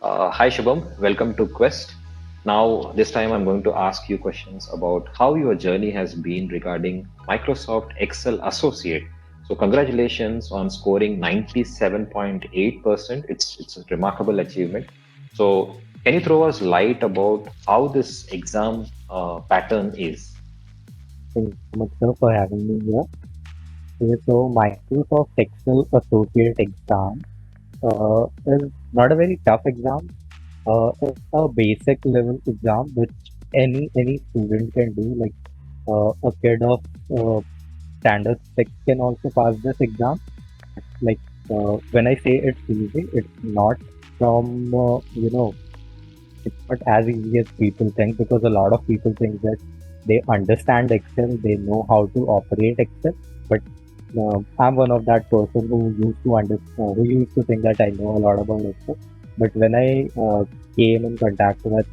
Hi Shubham, welcome to Quest. Now, this time I'm going to ask you questions about how your journey has been regarding Microsoft Excel Associate. So, congratulations on scoring 97.8%. It's a remarkable achievement. So, can you throw us light about how this exam pattern is? Thank you so much, sir, for having me here. Okay, so Microsoft Excel Associate exam is not a very tough exam. It's a basic level exam which any student can do. Like a kid of uh, standard six can also pass this exam. Like when I say it's easy, it's not from it's not as easy as people think because a lot of people think that they understand Excel, they know how to operate Excel, but I'm one of that person who used to understand, who used to think that I know a lot about Excel. But when I came in contact with,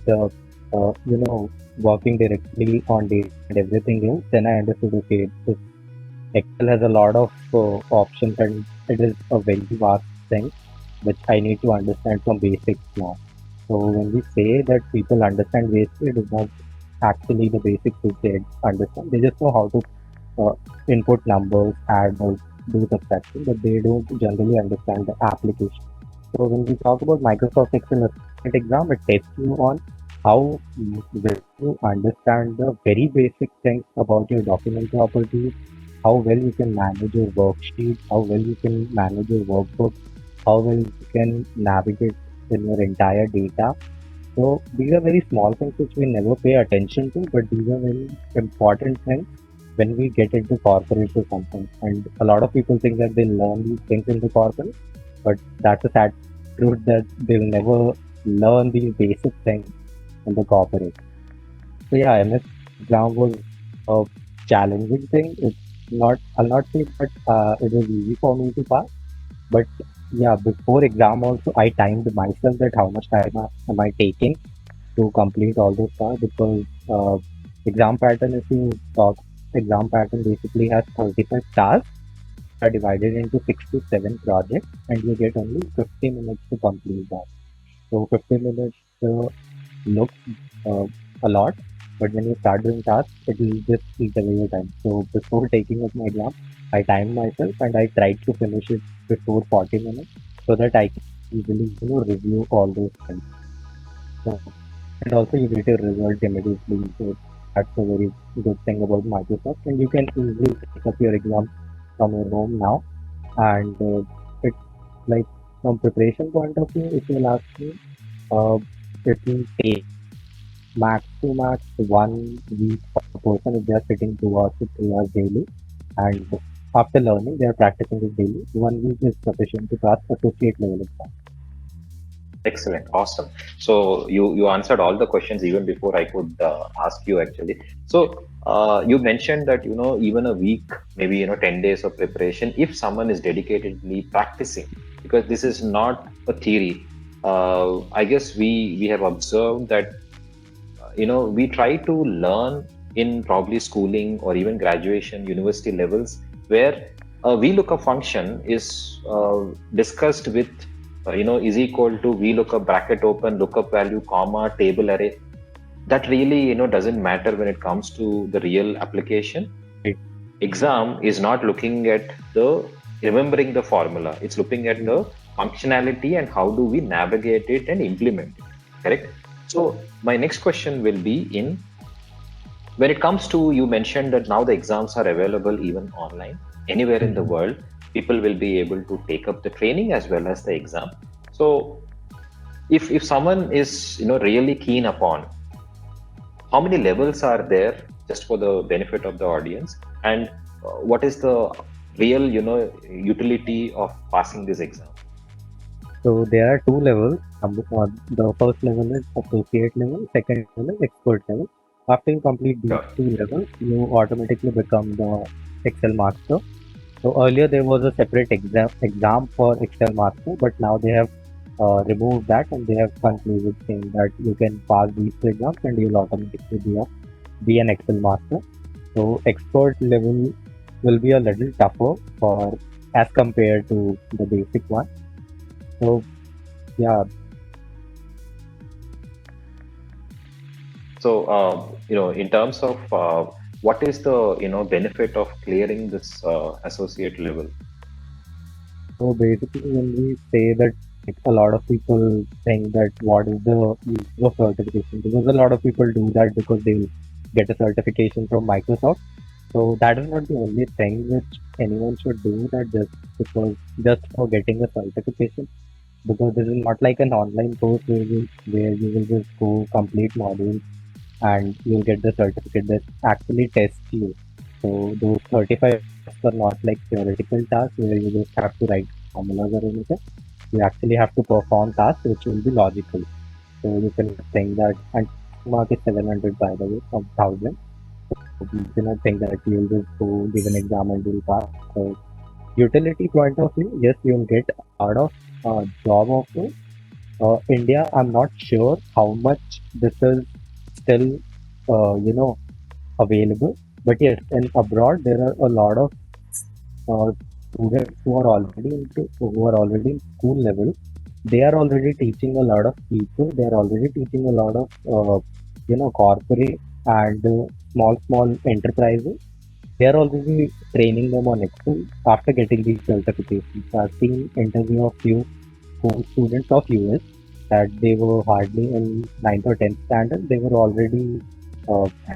working directly on data and everything else, then I understood, okay, Excel has a lot of options and it is a very vast thing which I need to understand from basics now. So when we say that people understand basics, it is not actually the basics which they understand. They just know how to uh, input numbers, add or do subtraction, but they don't generally understand the application. So when we talk about Microsoft Excel assessment exam, it tests you on how well you understand the very basic things about your document properties, how well you can manage your worksheet, how well you can manage your workbook, how well you can navigate in your entire data. So these are very small things which we never pay attention to, but these are very important things when we get into corporate or something. And a lot of people think that they learn these things in the corporate, but that's a sad truth that they'll never learn these basic things in the corporate. So yeah, MS exam was a challenging thing. It's not, I'll not say that it was easy for me to pass, but yeah, before exam also, I timed myself that how much time am I taking to complete all those tasks because exam pattern, if you talk, exam pattern basically has 35 tasks are divided into 6 to 7 projects and you get only 50 minutes to complete that. So 50 minutes looks uh, a lot, but when you start doing tasks, it will just eat away your time. So before taking up my exam, I timed myself and I tried to finish it before 40 minutes so that I can easily, review all those things. So, and also you get your result immediately. So that's a very good thing about Microsoft. And you can easily take up your exam from your home now. And it's like from preparation point of view, if you'll ask me, uh, it will take max to max 1 week for a person if they are sitting 2 hours to 3 hours daily. And after learning, they are practicing it daily. 1 week is sufficient to pass associate level exam. Excellent, awesome. So you answered all the questions even before I could ask you actually. So you mentioned that even a week, maybe 10 days of preparation, if someone is dedicatedly practicing, because this is not a theory. I guess we have observed that we try to learn in probably schooling or even graduation, university levels, where a VLOOKUP function is discussed with is equal to VLOOKUP bracket open, lookup value, comma, table array. That really doesn't matter when it comes to the real application. Right. Exam is not looking at the remembering the formula, it's looking at the functionality and how do we navigate it and implement it. Correct. So my next question will be in when it comes to, you mentioned that now the exams are available even online anywhere in the Mhm. world. People will be able to take up the training as well as the exam. So if someone is really keen upon, how many levels are there, just for the benefit of the audience, and what is the real utility of passing this exam? So there are two levels. The first level is associate level, second level is expert level. After you complete these Sure. two levels, you automatically become the Excel master. So earlier there was a separate exam for Excel master, but now they have removed that and they have concluded saying that you can pass these two exams and you'll automatically be an Excel master. So expert level will be a little tougher for as compared to the basic one. So yeah, So, in terms of what is the benefit of clearing this associate level? So basically, when we say that, like, a lot of people think that what is the use of certification? Because a lot of people do that because they will get a certification from Microsoft. So that is not the only thing which anyone should do, that because just for getting a certification, because this is not like an online course where you will just go complete modules and you'll get the certificate that actually tests you. So those 35 tasks are not like theoretical tasks where you just have to write formulas or anything. You actually have to perform tasks which will be logical. So you cannot think that, and mark is 700 by the way from 1000. You cannot think that you'll just go give an exam and you'll pass. So utility point of view, yes, you'll get a lot of job offers. India, I'm not sure how much this is still, available. But yes, in abroad there are a lot of uh, students who are already in school level. They are already teaching a lot of people. They are already teaching a lot of corporate and small enterprises. They are already training them on Excel after getting these certifications. I've seen interview of few school students of US that they were hardly in ninth or 10th standard. They were already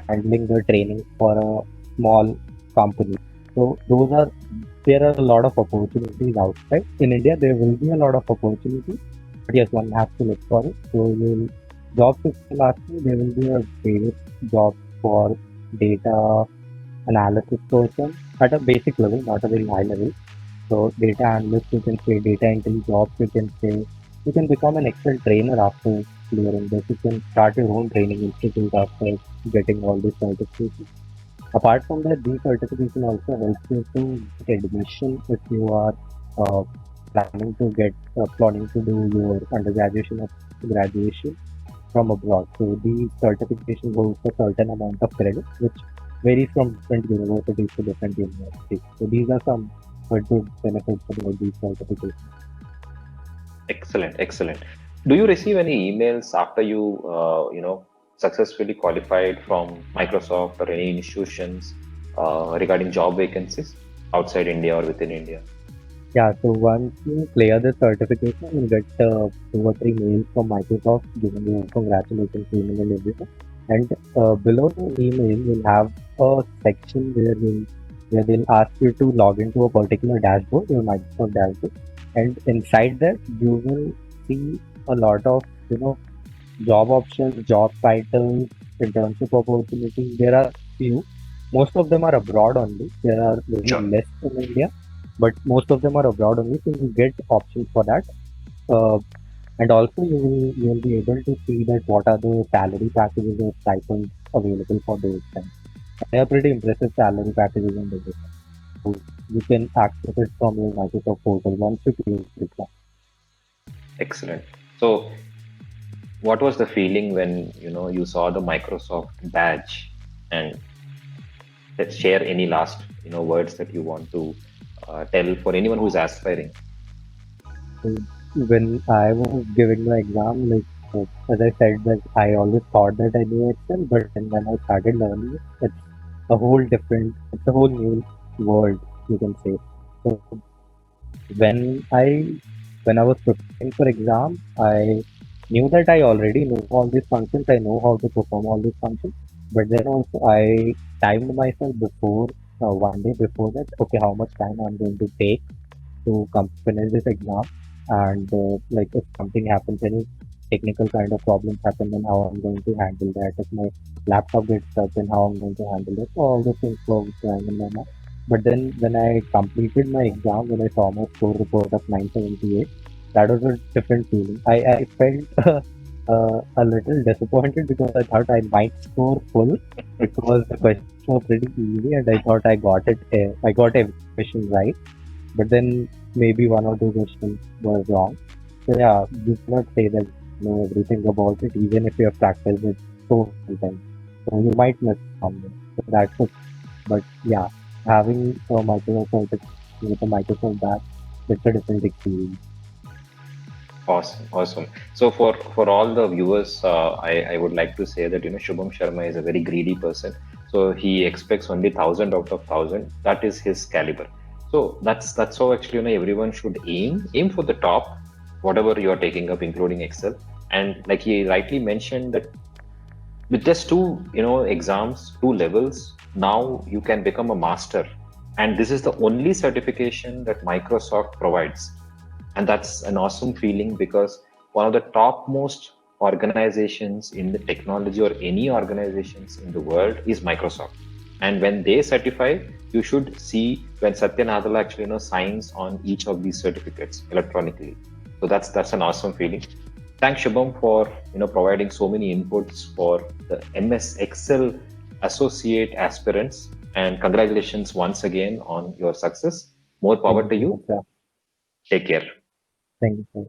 handling the training for a small company. So there are a lot of opportunities outside. In India, there will be a lot of opportunities, but yes, one has to look for it. So jobs, if you ask me, there will be a various jobs for data analysis person at a basic level, not a very high level. So data analyst, you can say data entry jobs, you can say you can become an Excel trainer after clearing this. You can start your own training institute after getting all these certifications. Apart from that, these certification also helps you to get admission if you are uh, planning to do your undergraduation or graduation from abroad. So the certification holds a certain amount of credit, which varies from different universities to different universities. So these are some quite good benefits about these certifications. Excellent, excellent. Do you receive any emails after you, successfully qualified from Microsoft or any institutions regarding job vacancies outside India or within India? Yeah, so once you clear the certification, you'll get 2 or 3 mails from Microsoft giving you congratulations email and everything. And below the email, you'll have a section where they'll ask you to log into a particular dashboard, your Microsoft dashboard. And inside that, you will see a lot of job options, job titles, internship opportunities. There are few. Most of them are abroad only. There are very Sure. less in India, but most of them are abroad only. So you get options for that. Uh, and also you will be able to see that what are the salary packages or stipends available for those things. They are pretty impressive salary packages and everything. So you can access it from your Microsoft portal once you clear the exam. Excellent. So, what was the feeling when you saw the Microsoft badge? And let's share any last words that you want to tell for anyone who's aspiring. So when I was giving my exam, like, as I said, that I always thought that I knew Excel, but then when I started learning it, it's a whole new world, you can say. So when I when I was preparing for exam, I knew that I already know all these functions. I know how to perform all these functions. But then also I timed myself before, one day before that. Okay, how much time I'm going to take to finish this exam, and like if something happens, any technical kind of problems happen, then how I'm going to handle that. If my laptop gets stuck, then how I'm going to handle it. So all those things were going in my mind. But then when I completed my exam, when I saw my score report of 978, that was a different feeling. I felt a little disappointed because I thought I might score full because the questions were pretty easy and I thought I got every question right, but then maybe one or two questions were wrong. So yeah, you cannot say that you know everything about it, even if you have practiced it so many times. So you might miss something. So that's it. But yeah, having a Microsoft certificate with a Microsoft badge, it's a different experience. Awesome, awesome. So for all the viewers, I would like to say that Shubham Sharma is a very greedy person. So he expects only 1,000 out of 1,000. That is his caliber. So that's how actually everyone should aim for the top, whatever you are taking up, including Excel. And like he rightly mentioned that with just two exams, two levels, now you can become a master. And this is the only certification that Microsoft provides, and that's an awesome feeling because one of the topmost organizations in the technology or any organizations in the world is Microsoft. And when they certify, you should see when Satya Nadella actually signs on each of these certificates electronically. So that's an awesome feeling. Thanks, Shubham, for providing so many inputs for the MS Excel associate aspirants, and congratulations once again on your success. More Thank power you to so you. much, sir. Take care. Thank you, sir.